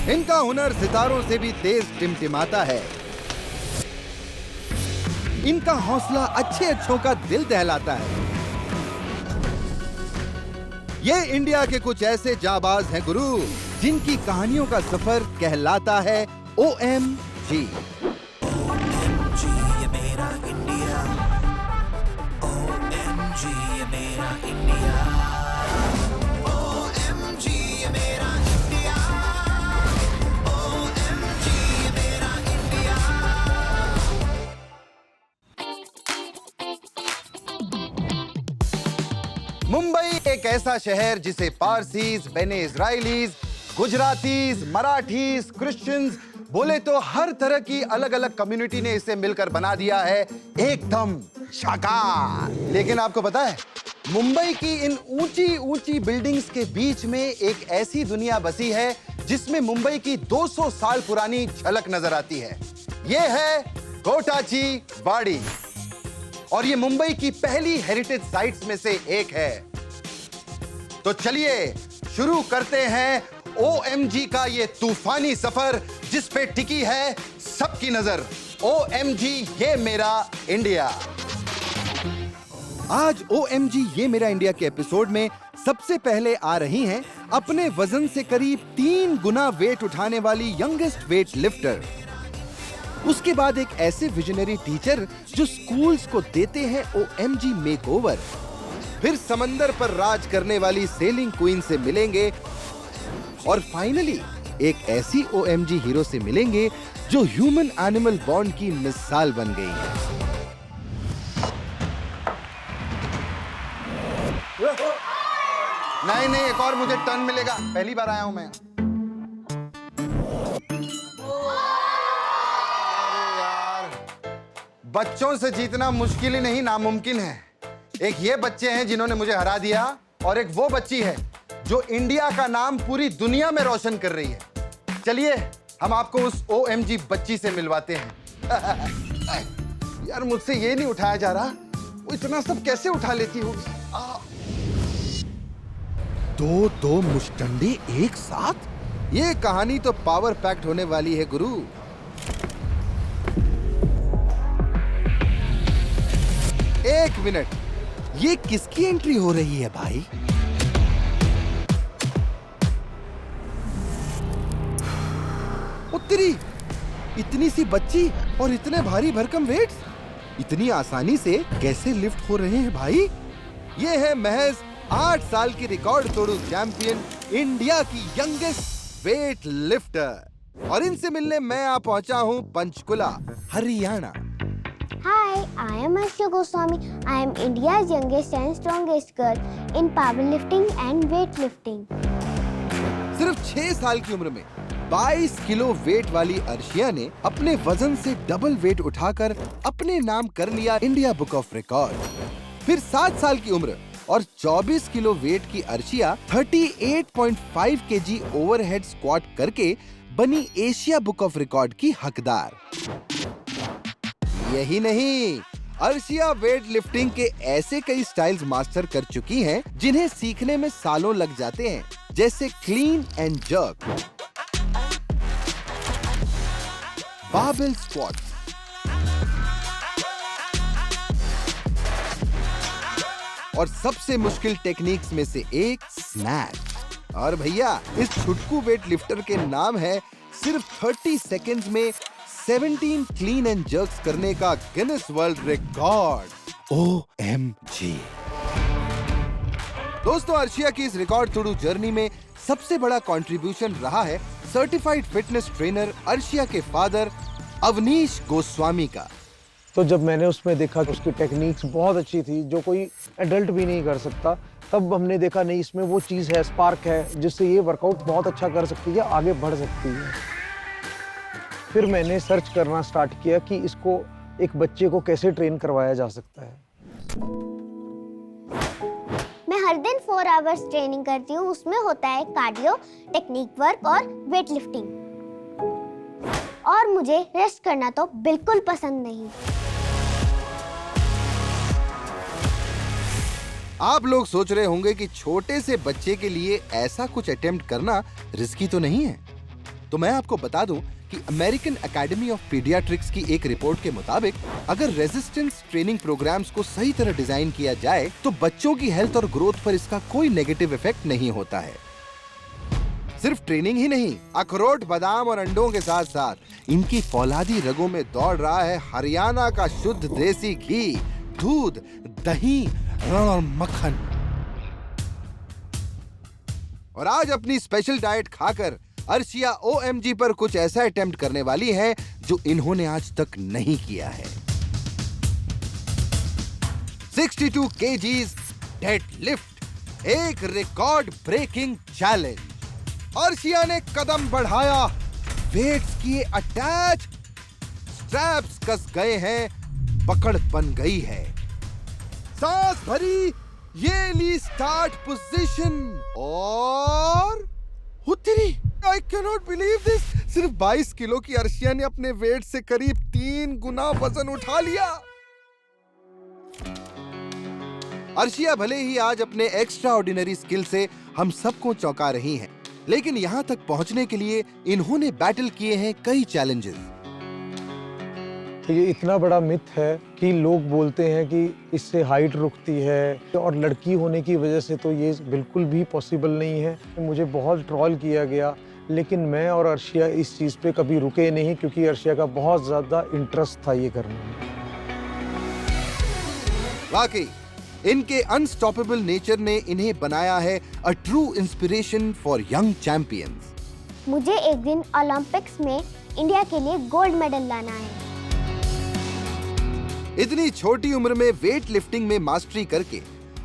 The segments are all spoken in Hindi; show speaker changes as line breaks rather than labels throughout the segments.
इनका हुनर सितारों से भी तेज टिमटिमाता है। इनका हौसला अच्छे अच्छों का दिल दहलाता है। ये इंडिया के कुछ ऐसे जाबाज हैं गुरु, जिनकी कहानियों का सफर कहलाता है OMG।
ये मेरा इंडिया, OMG ये मेरा इंडिया, OMG ये मेरा इंडिया, OMG ये मेरा इंडिया।
मुंबई एक ऐसा शहर जिसे पारसीज, बेने इजराइलीज, गुजरातीज, मराठीज, क्रिश्चियंस, बोले तो हर तरह की अलग अलग कम्युनिटी ने इसे मिलकर बना दिया है एकदम शाकाहार। लेकिन आपको पता है, मुंबई की इन ऊंची ऊंची बिल्डिंग्स के बीच में एक ऐसी दुनिया बसी है जिसमें मुंबई की 200 साल पुरानी झलक नजर आती है। यह है कोटाची वाड़ी, और ये मुंबई की पहली हेरिटेज साइट्स में से एक है। तो चलिए शुरू करते हैं OMG का ये तूफानी सफर, जिस पे टिकी है सबकी नजर। OMG ये मेरा इंडिया। आज OMG ये मेरा इंडिया के एपिसोड में सबसे पहले आ रही हैं अपने वजन से करीब 3 गुना वेट उठाने वाली यंगेस्ट वेट लिफ्टर। उसके बाद एक ऐसे विजनरी टीचर जो स्कूल्स को देते हैं OMG मेकओवर। फिर समंदर पर राज करने वाली सेलिंग क्वीन से मिलेंगे, और फाइनली एक ऐसी OMG हीरो से मिलेंगे जो ह्यूमन एनिमल बॉन्ड की मिसाल बन गई है। नहीं, एक और मुझे टर्न मिलेगा, पहली बार आया हूं मैं। बच्चों से जीतना मुश्किल ही नहीं, नामुमकिन है। एक ये बच्चे हैं जिन्होंने मुझे हरा दिया, और एक वो बच्ची है जो इंडिया का नाम पूरी दुनिया में रोशन कर रही है। चलिए हम आपको उस OMG बच्ची से मिलवाते हैं। यार मुझसे ये नहीं उठाया जा रहा, वो इतना सब कैसे उठा लेती होगी। दो मुश्तंडे एक साथ, ये कहानी तो पावर पैक्ड होने वाली है गुरु। एक मिनट, ये किसकी एंट्री हो रही है भाई? उत्तरी, इतनी सी बच्ची और इतने भारी भरकम वेट्स, इतनी आसानी से कैसे लिफ्ट हो रहे हैं भाई? ये है महज 8 साल की रिकॉर्ड तोड़ू चैंपियन, इंडिया की यंगेस्ट वेट लिफ्टर। और इनसे मिलने मैं आ पहुंचा हूं Panchkula, Haryana.
Hi, I am Arshia Goswami. I am India's youngest and strongest girl in powerlifting and weightlifting.
सिर्फ 6 साल की उम्र में 22 किलो वेट वाली अर्शिया ने अपने वजन से डबल वेट उठाकर अपने नाम कर लिया इंडिया बुक ऑफ रिकॉर्ड। फिर 7 साल की उम्र और 24 किलो वेट की अर्शिया 38.5 kg ओवरहेड स्क्वाट करके बनी एशिया बुक ऑफ रिकॉर्ड की हकदार। यही नहीं, अर्शिया वेट लिफ्टिंग के ऐसे कई स्टाइल्स मास्टर कर चुकी हैं जिन्हें सीखने में सालों लग जाते हैं, जैसे clean and jerk, barbell squats, और सबसे मुश्किल टेक्निक्स में से एक स्नैच। और भैया इस छुटकू वेट लिफ्टर के नाम है सिर्फ 30 सेकेंड्स में 17 क्लीन एंड जर्क्स करने का गिनेस वर्ल्ड रिकॉर्ड। OMG। दोस्तों, अर्शिया की इस रिकॉर्ड तोड़ू जर्नी में सबसे बड़ा कंट्रीब्यूशन रहा है सर्टिफाइड फिटनेस ट्रेनर अर्शिया के फादर अवनीश गोस्वामी का।
तो जब मैंने उसमें देखा कि उसकी टेक्निक्स बहुत अच्छी थी जो कोई एडल्ट भी नहीं कर सकता, तब हमने देखा नहीं, इसमें वो चीज़ है, स्पार्क है, जिससे ये वर्कआउट बहुत अच्छा कर सकती है, आगे बढ़ सकती है। फिर मैंने सर्च करना स्टार्ट किया कि इसको एक बच्चे को कैसे ट्रेन करवाया जा सकता है।
मैं हर दिन 4 आवर्स ट्रेनिंग करती हूँ। उसमें होता है कार्डियो, टेक्निक वर्क और वेट लिफ्टिंग। और मुझे रेस्ट करना तो बिल्कुल पसंद नहीं।
आप लोग सोच रहे होंगे कि छोटे से बच्चे के लिए ऐसा कुछ अटेम्प्ट करना रिस्की तो नहीं है, तो मैं आपको बता दूं कि अमेरिकन एकेडमी ऑफ पीडियाट्रिक्स की एक रिपोर्ट के मुताबिक अगर रेजिस्टेंस ट्रेनिंग प्रोग्राम्स को सही तरह डिजाइन किया जाए तो बच्चों की हेल्थ और ग्रोथ पर इसका कोई नेगेटिव इफेक्ट नहीं होता है। सिर्फ ट्रेनिंग ही नहीं, अखरोट, बादाम और अंडों के साथ साथ इनकी फौलादी रगों में दौड़ रहा है हरियाणा का शुद्ध देसी घी, दूध, दही और मक्खन। और आज अपनी स्पेशल डाइट खाकर अर्शिया OMG पर कुछ ऐसा अटेम्प्ट करने वाली है जो इन्होंने आज तक नहीं किया है। 62 kgs डेडलिफ्ट, एक रिकॉर्ड ब्रेकिंग चैलेंज। अर्शिया ने कदम बढ़ाया, वेट्स किए अटैच, स्ट्रैप्स कस गए हैं, पकड़ बन गई है, सांस भरी, ये ली स्टार्ट पोजीशन और हुत्तरी। I cannot believe this! सिर्फ 22 किलो की अर्शिया ने अपने वेट से करीब 3 गुना वजन उठा लिया। अर्शिया भले ही आज अपने एक्स्ट्रा ऑर्डिनरी स्किल से हम सबको चौंका रही हैं, लेकिन यहाँ तक पहुँचने के लिए इन्होंने बैटल किए हैं कई चैलेंजेस।
ये इतना बड़ा मिथ है कि लोग बोलते हैं कि इससे हाइट रुकती है और लड़की होने की वजह से तो ये बिल्कुल भी पॉसिबल नहीं है। मुझे बहुत ट्रोल किया गया, लेकिन मैं और अर्शिया इस चीज़ पे कभी रुके नहीं क्योंकि अर्शिया का बहुत ज़्यादा इंटरेस्ट था ये करने में।
वाकई इनके अनस्टॉपेबल नेचर ने इन्हें बनाया है a true inspiration for young champions.
मुझे एक दिन ओलंपिक्स में इंडिया के लिए गोल्ड मेडल लाना है।
इतनी छोटी उम्र में वेट लिफ्टिंग में मास्टरी करके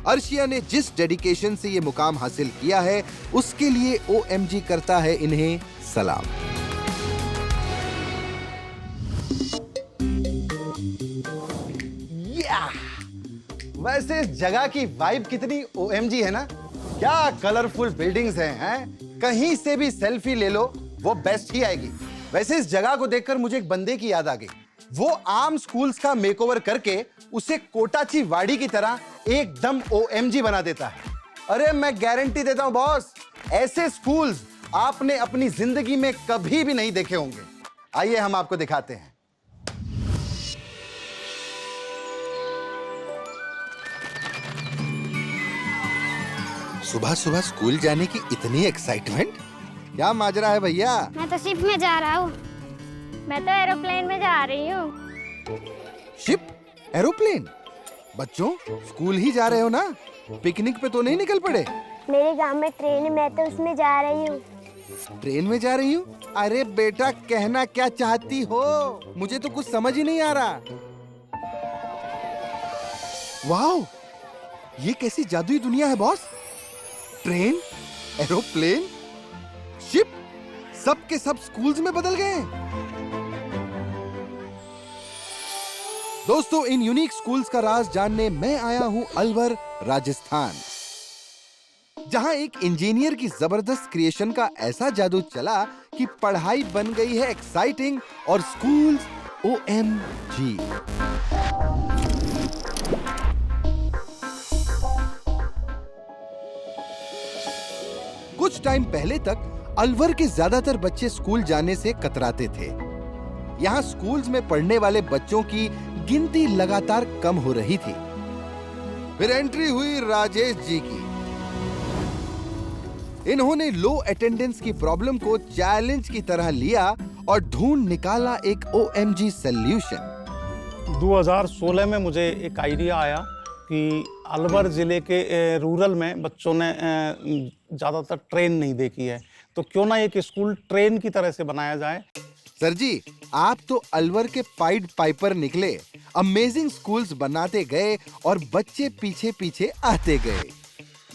अर्शिया ने जिस डेडिकेशन से ये मुकाम हासिल किया है उसके लिए OMG करता है इन्हें सलाम।
वैसे इस जगह की वाइब कितनी OMG है ना। क्या कलरफुल बिल्डिंग्स हैं? कहीं से भी सेल्फी ले लो वो बेस्ट ही आएगी। वैसे इस जगह को देखकर मुझे एक बंदे की याद आ गई। वो आम स्कूल्स का मेकओवर करके उसे कोटाची वाड़ी की तरह एकदम OMG बना देता है। अरे मैं गारंटी देता हूं बॉस, ऐसे स्कूल्स आपने अपनी जिंदगी में कभी भी नहीं देखे होंगे। आइए हम आपको दिखाते हैं।
सुबह सुबह स्कूल जाने की इतनी एक्साइटमेंट, क्या माजरा है भैया?
मैं तो शिप में जा रहा हूँ। मैं तो एरोप्लेन में जा रही हूँ।
शिप? एरोप्लेन? बच्चों स्कूल ही जा रहे हो ना, पिकनिक पे तो नहीं निकल पड़े?
मेरे गांव में ट्रेन है, मैं तो उसमें जा रही हूँ।
ट्रेन में जा रही हूँ? अरे बेटा कहना क्या चाहती हो? मुझे तो कुछ समझ ही नहीं आ रहा। वाओ, ये कैसी जादुई दुनिया है बॉस। ट्रेन, एरोप्लेन, शिप, सब के सब स्कूल्स में बदल गए। दोस्तों इन यूनिक स्कूल्स का राज जानने मैं आया हूं अलवर, राजस्थान, जहां एक इंजीनियर की जबरदस्त क्रिएशन का ऐसा जादू चला कि पढ़ाई बन गई है एक्साइटिंग और स्कूल्स OMG। कुछ टाइम पहले तक अलवर के ज्यादातर बच्चे स्कूल जाने से कतराते थे। यहाँ स्कूल्स में पढ़ने वाले बच्चों की गिनती लगातार कम हो रही थी। फिर एंट्री हुई राजेश जी की। इन्होंने लो अटेंडेंस की प्रॉब्लम को चैलेंज की तरह लिया और ढूंढ निकाला एक OMG सॉल्यूशन।
2016 में मुझे एक आइडिया आया कि अलवर ज़िले के रूरल में बच्चों ने ज़्यादातर ट्रेन नहीं देखी है, तो क्यों ना एक स्कूल ट्रेन की तरह से बनाया जाए।
सर जी, आप तो अलवर के पाइड पाइपर निकले, अमेजिंग स्कूल्स बनाते गए और बच्चे पीछे पीछे आते गए।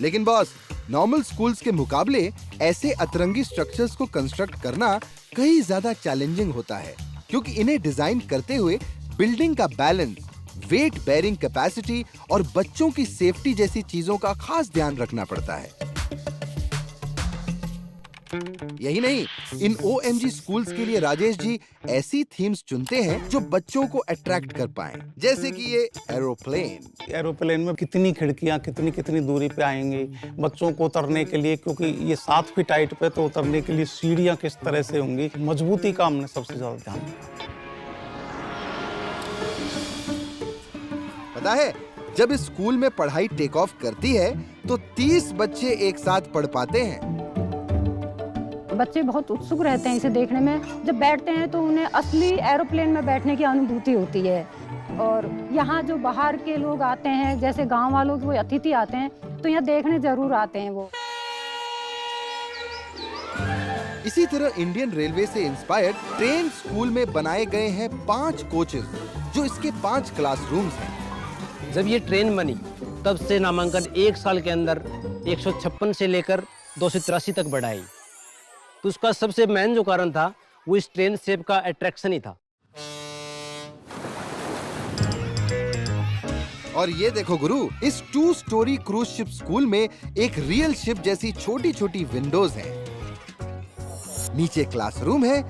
लेकिन बॉस, नॉर्मल स्कूल्स के मुकाबले ऐसे अतरंगी स्ट्रक्चर्स को कंस्ट्रक्ट करना कहीं ज्यादा चैलेंजिंग होता है, क्योंकि इन्हें डिजाइन करते हुए बिल्डिंग का बैलेंस, वेट बेयरिंग कैपेसिटी और बच्चों की सेफ्टी जैसी चीजों का खास ध्यान रखना पड़ता है। यही नहीं, इन OMG स्कूल्स के लिए राजेश जी ऐसी थीम्स चुनते हैं जो बच्चों को अट्रैक्ट कर पाएं, जैसे कि ये एरोप्लेन।
एरोप्लेन में कितनी खिड़कियां कितनी कितनी दूरी पे आएंगी बच्चों को उतरने के लिए, क्योंकि ये 7 फीट हाइट पे, तो उतरने के लिए सीढ़ियां किस तरह से होंगी, मजबूती का हमने सबसे ज्यादा ध्यान दिया।
पता है, जब इस स्कूल में पढ़ाई टेक ऑफ करती है तो 30 बच्चे एक साथ पढ़ पाते हैं।
बच्चे बहुत उत्सुक रहते हैं इसे देखने में। जब बैठते हैं तो उन्हें असली एरोप्लेन में बैठने की अनुभूति होती है। और यहाँ जो बाहर के लोग आते हैं, जैसे गांव वालों के कोई अतिथि आते हैं, तो यहाँ देखने जरूर आते हैं वो।
इसी तरह इंडियन रेलवे से इंस्पायर्ड ट्रेन स्कूल में बनाए गए हैं 5 कोचेस, जो इसके 5 क्लासरूम्स हैं।
जब ये ट्रेन बनी तब से नामांकन 1 साल के अंदर 156 से लेकर 283 तक बढ़ाई। तो उसका सबसे मेन जो कारण था वो इस ट्रेन शेप का अट्रैक्शन ही था।
और ये देखो गुरु, इस 2 स्टोरी क्रूज शिप स्कूल में एक रियल शिप जैसी छोटी छोटी विंडोज हैं। नीचे क्लासरूम है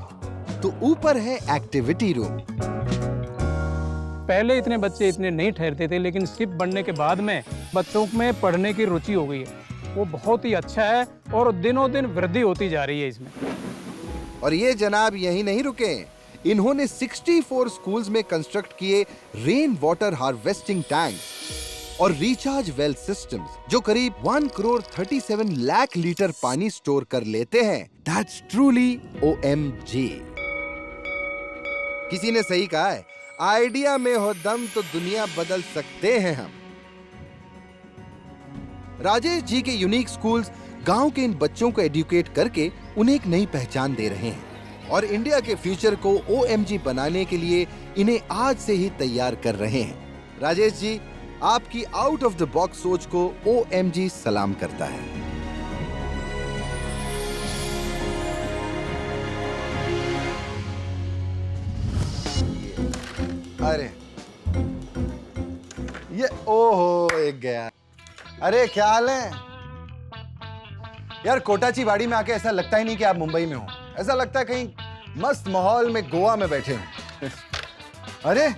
तो ऊपर है एक्टिविटी रूम।
पहले इतने बच्चे इतने नहीं ठहरते थे, लेकिन शिप बनने के बाद में बच्चों में पढ़ने की रुचि हो गई है। वो बहुत ही अच्छा है और दिनों दिन वृद्धि होती जा रही है इसमें।
और ये जनाब यही नहीं रुके, इन्होंने 64 स्कूल्स में कंस्ट्रक्ट किए रेन वाटर हार्वेस्टिंग टैंक और रिचार्ज वेल सिस्टम्स, जो करीब 1 करोड़ 37 लाख लीटर पानी स्टोर कर लेते हैं। That's truly OMG। किसी ने सही कहा है, आइडिया में हो दम तो दुनिया बदल सकते हैं हम। राजेश जी के यूनिक स्कूल्स गांव के इन बच्चों को एजुकेट करके उन्हें एक नई पहचान दे रहे हैं और इंडिया के फ्यूचर को OMG बनाने के लिए इन्हें आज से ही तैयार कर रहे हैं। राजेश जी, आपकी आउट ऑफ द बॉक्स सोच को OMG सलाम करता है। अरे ये ओहो, एक गया। अरे क्या हाल है यार? कोटाची वाड़ी में आके ऐसा लगता ही नहीं कि आप मुंबई में हो, ऐसा लगता है कहीं मस्त माहौल में गोवा में बैठे हो। अरे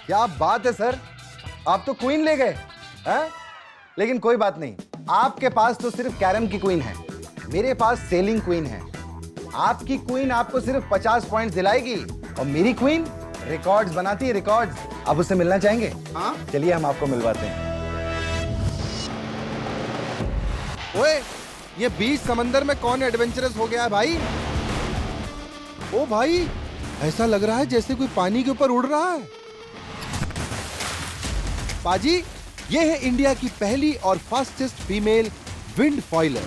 क्या बात है सर, आप तो क्वीन ले गए हैं? लेकिन कोई बात नहीं, आपके पास तो सिर्फ कैरम की क्वीन है, मेरे पास सेलिंग क्वीन है। आपकी क्वीन आपको सिर्फ 50 पॉइंट्स दिलाएगी और मेरी क्वीन रिकॉर्ड्स बनाती है, रिकॉर्ड्स। आप उससे मिलना चाहेंगे? हाँ, चलिए हम आपको मिलवाते हैं। ओए, ये बीच समंदर में कौन एडवेंचरस हो गया है भाई? ओ भाई, ऐसा लग रहा है जैसे कोई पानी के ऊपर उड़ रहा है। पाजी, ये है इंडिया की पहली और फास्टेस्ट फीमेल विंड फॉइलर,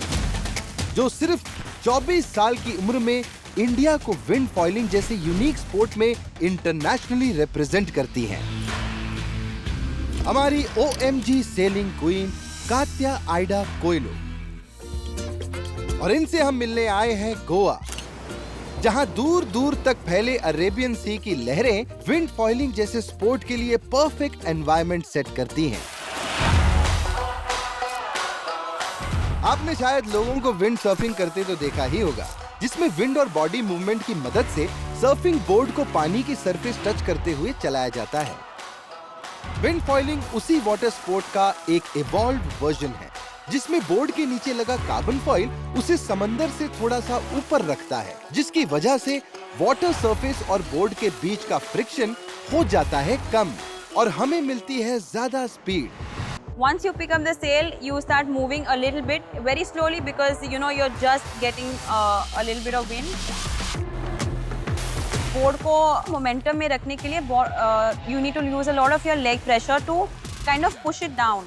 जो सिर्फ 24 साल की उम्र में इंडिया को विंड फॉइलिंग जैसे यूनिक स्पोर्ट में इंटरनेशनली रिप्रेजेंट करती हैं। हमारी OMG sailing queen Katya Ida Coelho. और इनसे हम मिलने आए हैं गोवा, जहां दूर दूर तक फैले अरेबियन सी की लहरें विंड फॉइलिंग जैसे स्पोर्ट के लिए परफेक्ट एनवायरनमेंट सेट करती हैं। आपने शायद लोगों को विंड सर्फिंग करते तो देखा ही होगा, जिसमें विंड और बॉडी मूवमेंट की मदद से सर्फिंग बोर्ड को पानी की सरफेस टच करते हुए चलाया जाता है। विंड फॉइलिंग उसी वाटर स्पोर्ट का एक इवॉल्व्ड वर्जन है, जिसमें बोर्ड के नीचे लगा कार्बन फॉइल उसे समंदर से थोड़ा सा ऊपर रखता है, जिसकी वजह से वाटर सरफेस और बोर्ड के बीच का फ्रिक्शन हो जाता है कम और हमें मिलती है ज्यादा speed.
Once you pick up the sail, you start moving a little bit, very slowly, because you know you're just getting a little bit of wind. Board को मोमेंटम में रखने के लिए you need to use a lot of your leg pressure to kind of push it down.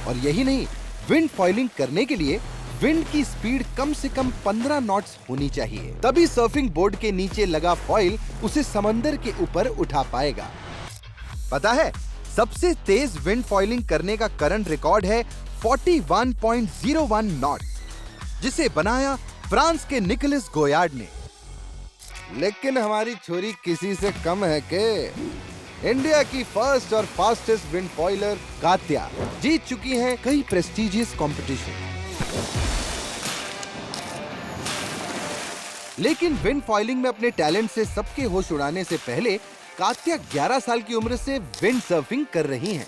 और यही नहीं, विंड फॉइलिंग करने के लिए विंड की स्पीड कम से कम 15 नॉट्स होनी चाहिए, तभी सर्फिंग बोर्ड के नीचे लगा फॉइल उसे समंदर के ऊपर उठा पाएगा। पता है, सबसे तेज विंड फॉइलिंग करने का करंट रिकॉर्ड है 41.01 नॉट्स, जिसे बनाया फ्रांस के निकोलस गोयार्ड ने। लेकिन हमारी छोरी किसी से कम है के? इंडिया की फर्स्ट और फास्टेस्ट विंड फॉइलर कात्या जीत चुकी हैं कई प्रेस्टिजियस कंपटीशन। लेकिन विंड फॉइलिंग में अपने टैलेंट से सबके होश उड़ाने से पहले कात्या 11 साल की उम्र से विंड सर्फिंग कर रही हैं।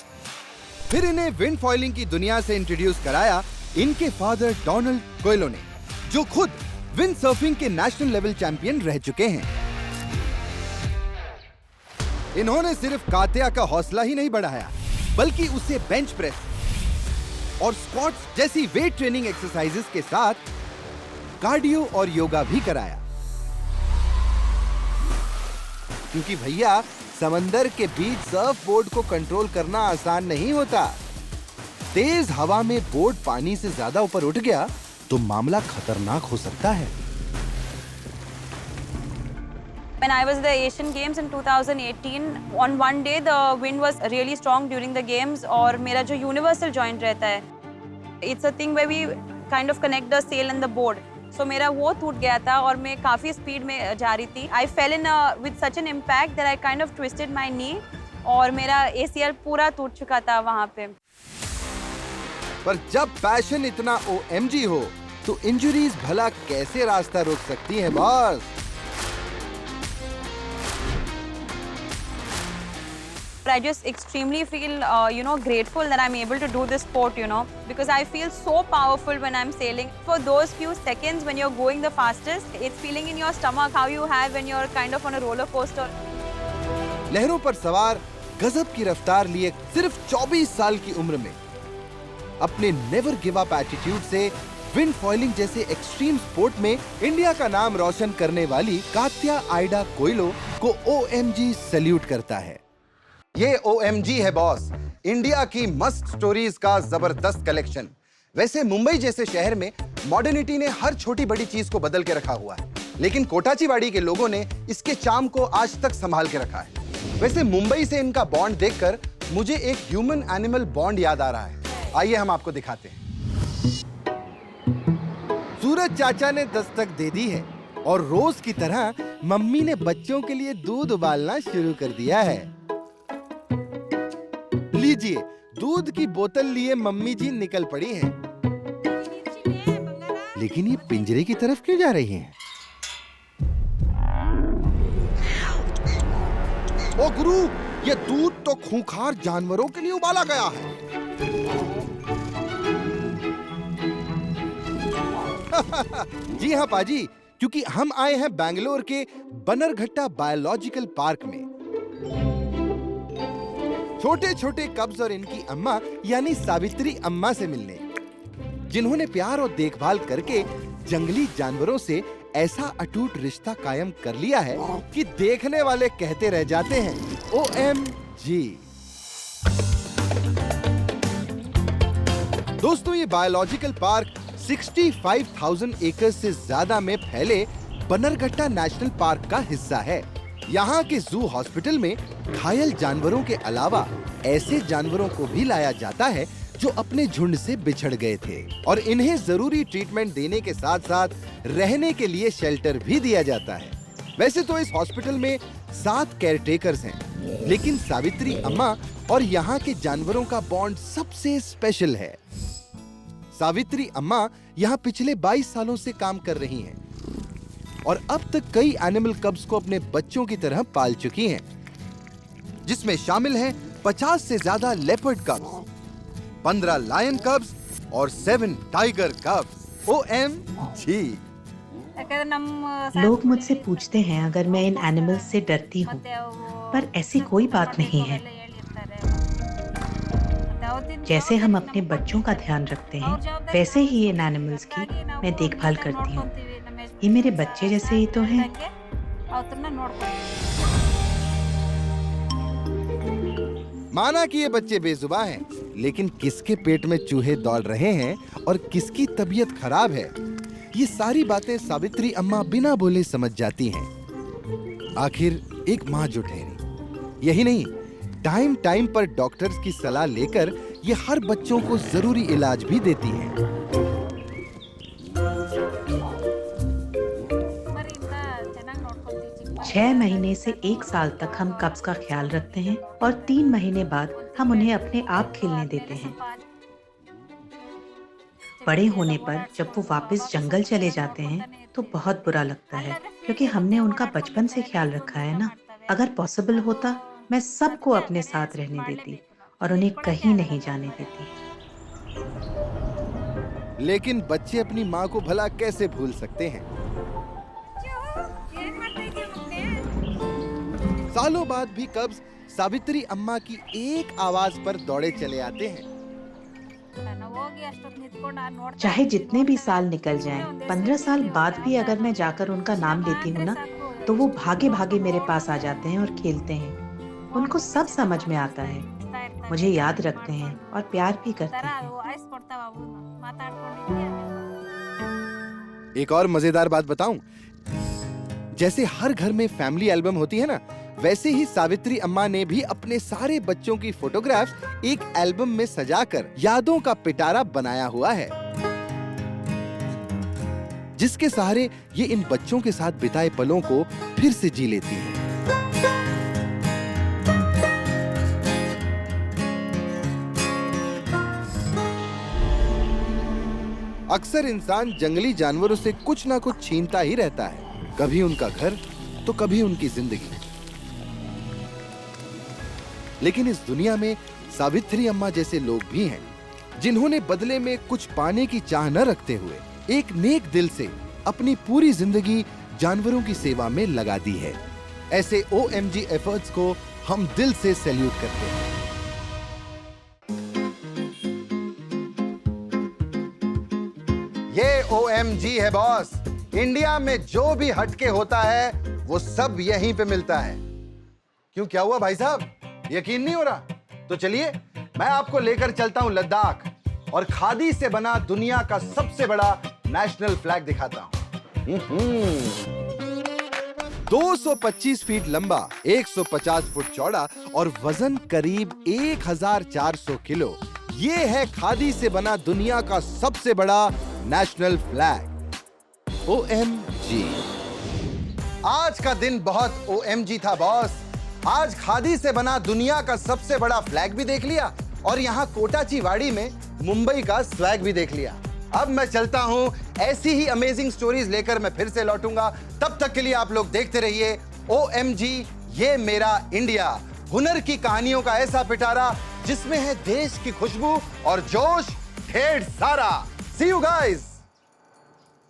फिर इन्हें विंड फॉइलिंग की दुनिया से इंट्रोड्यूस कराया इनके फादर डोनाल्ड कोएलो ने, जो खुद विंड सर्फिंग के नेशनल लेवल चैंपियन रह चुके हैं। इन्होंने सिर्फ कात्या का हौसला ही नहीं बढ़ाया, बल्कि उसे बेंच प्रेस और स्क्वाट्स जैसी वेट ट्रेनिंग एक्सरसाइजेस के साथ कार्डियो और योगा भी कराया। क्योंकि भैया, समंदर के बीच सर्फ बोर्ड को कंट्रोल करना आसान नहीं होता। तेज हवा में बोर्ड पानी से ज्यादा ऊपर उठ गया तो मामला खतरनाक हो सकता है।
When I was at the Asian Games in 2018, on one day the wind was really strong during the games और मेरा जो universal joint रहता है, it's a thing where we kind of connect the sail and the board. So मेरा वो टूट गया था और मैं काफ़ी स्पीड में जा रही थी. I fell in with such an impact that I kind of twisted my knee और मेरा ACL पूरा टूट चुका था वहाँ पे.
पर जब पैशन इतना OMG हो, तो इंजरीज भला कैसे रास्ता रोक सकती हैं boss?
I just extremely feel, grateful that I'm able to do this sport, because I feel so powerful when I'm sailing. For those few seconds when you're going the fastest, it's feeling in your stomach how you have when you're kind of on a roller coaster.
लहरों पर सवार गजब की रफ्तार लिए सिर्फ 24 साल की उम्र में अपने नेवर गिव अप एटीट्यूड से विंड फॉइलिंग जैसे एक्सट्रीम स्पोर्ट में इंडिया का नाम रोशन करने वाली कात्या आइडा कोएलो को OMG सैल्यूट करता है। ये OMG है बॉस, इंडिया की मस्त स्टोरीज का जबरदस्त कलेक्शन। वैसे मुंबई जैसे शहर में मॉडर्निटी ने हर छोटी बड़ी चीज को बदल के रखा हुआ है, लेकिन कोटाचीवाड़ी के लोगों ने इसके चार्म को आज तक संभाल के रखा है। वैसे मुंबई से इनका बॉन्ड देखकर मुझे एक ह्यूमन एनिमल बॉन्ड याद आ रहा है। आइए हम आपको दिखाते हैं। सूरज चाचा ने दस्तक दे दी है और रोज की तरह मम्मी ने बच्चों के लिए दूध उबालना शुरू कर दिया है। लीजिए, दूध की बोतल लिए मम्मी जी निकल पड़ी हैं। लेकिन ये पिंजरे की तरफ क्यों जा रही हैं? ओ गुरु, ये दूध तो खूंखार जानवरों के लिए उबाला गया है। जी हाँ पाजी, क्योंकि हम आए हैं बेंगलोर के बन्नरघट्टा बायोलॉजिकल पार्क में। छोटे छोटे कब्ज और इनकी अम्मा यानी सावित्री अम्मा से मिलने, जिन्होंने प्यार और देखभाल करके जंगली जानवरों से ऐसा अटूट रिश्ता कायम कर लिया है कि देखने वाले कहते रह जाते हैं OMG। दोस्तों, ये बायोलॉजिकल पार्क 65,000 एकड़ से ज्यादा में फैले बन्नरघट्टा नेशनल पार्क का हिस्सा है। यहाँ के जू हॉस्पिटल में घायल जानवरों के अलावा ऐसे जानवरों को भी लाया जाता है जो अपने झुंड से बिछड़ गए थे, और इन्हें जरूरी ट्रीटमेंट देने के साथ साथ रहने के लिए शेल्टर भी दिया जाता है। वैसे तो इस हॉस्पिटल में 7 केयरटेकर्स हैं, लेकिन सावित्री अम्मा और यहाँ के जानवरों का बॉन्ड सबसे स्पेशल है। सावित्री अम्मा यहाँ पिछले 22 सालों से काम कर रही हैं और अब तक कई एनिमल कब्स को अपने बच्चों की तरह पाल चुकी हैं, जिसमें शामिल हैं 50 से ज्यादा लेपर्ड कब्स, 15 लायन कब्स और 7 टाइगर कब्स। OMG।
लोग मुझसे पूछते हैं अगर मैं इन एनिमल्स से डरती हूँ, पर ऐसी कोई बात नहीं है। जैसे हम अपने बच्चों का ध्यान रखते हैं, वैसे ही इन एनिमल्स की मैं देखभाल करती हूँ। ये मेरे बच्चे जैसे ही तो हैं।
माना कि ये बच्चे बेजुबान हैं, लेकिन किसके पेट में चूहे दौड़ रहे हैं और किसकी तबीयत खराब है, ये सारी बातें सावित्री अम्मा बिना बोले समझ जाती हैं। आखिर एक माँ जो ठहरी। यही नहीं, टाइम टाइम पर डॉक्टर्स की सलाह लेकर ये हर बच्चों को जरूरी इलाज भी देती हैं।
छह महीने से 1 साल तक हम कब्स का ख्याल रखते हैं और 3 महीने बाद हम उन्हें अपने आप खेलने देते हैं। बड़े होने पर जब वो वापस जंगल चले जाते हैं तो बहुत बुरा लगता है, क्योंकि हमने उनका बचपन से ख्याल रखा है ना। अगर पॉसिबल होता मैं सबको अपने साथ रहने देती और उन्हें कहीं नहीं जाने देती।
लेकिन बच्चे अपनी माँ को भला कैसे भूल सकते हैं। सालों बाद भी कब्ज सावित्री अम्मा की एक आवाज पर दौड़े चले आते हैं।
चाहे जितने भी साल निकल जाएं, 15 साल बाद भी अगर मैं जाकर उनका नाम लेती हूँ ना, तो वो भागे भागे मेरे पास आ जाते हैं और खेलते हैं। उनको सब समझ में आता है, मुझे याद रखते हैं और प्यार भी करते हैं।
एक और मजेदार बात बताऊं, जैसे हर घर में फैमिली एल्बम होती है ना, वैसे ही सावित्री अम्मा ने भी अपने सारे बच्चों की फोटोग्राफ्स एक एल्बम में सजाकर यादों का पिटारा बनाया हुआ है, जिसके सहारे ये इन बच्चों के साथ बिताए पलों को फिर से जी लेती हैं। अक्सर इंसान जंगली जानवरों से कुछ ना कुछ छीनता ही रहता है, कभी उनका घर तो कभी उनकी जिंदगी। लेकिन इस दुनिया में सावित्री अम्मा जैसे लोग भी हैं, जिन्होंने बदले में कुछ पाने की चाह न रखते हुए एक नेक दिल से अपनी पूरी जिंदगी जानवरों की सेवा में लगा दी है। ऐसे OMG एफर्ट्स को हम दिल से सैल्यूट करते हैं। ये OMG है बॉस। इंडिया में जो भी हटके होता है वो सब यहीं पे मिलता है। क्यों, क्या हुआ भाई साहब, यकीन नहीं हो रहा? तो चलिए मैं आपको लेकर चलता हूं लद्दाख और खादी से बना दुनिया का सबसे बड़ा नेशनल फ्लैग दिखाता हूं। 225 फीट लंबा, 150 फुट चौड़ा और वजन करीब 1400 किलो। ये है खादी से बना दुनिया का सबसे बड़ा नेशनल फ्लैग, OMG। आज का दिन बहुत OMG था बॉस। आज खादी से बना दुनिया का सबसे बड़ा फ्लैग भी देख लिया और यहाँ कोटाचीवाड़ी में मुंबई का स्वैग भी देख लिया। अब मैं चलता हूँ, ऐसी ही अमेजिंग स्टोरीज लेकर मैं फिर से लौटूंगा। तब तक के लिए आप लोग देखते रहिए OMG, ये मेरा इंडिया। हुनर की कहानियों का ऐसा पिटारा जिसमें है देश की खुशबू और जोश ढेर सारा। See you guys!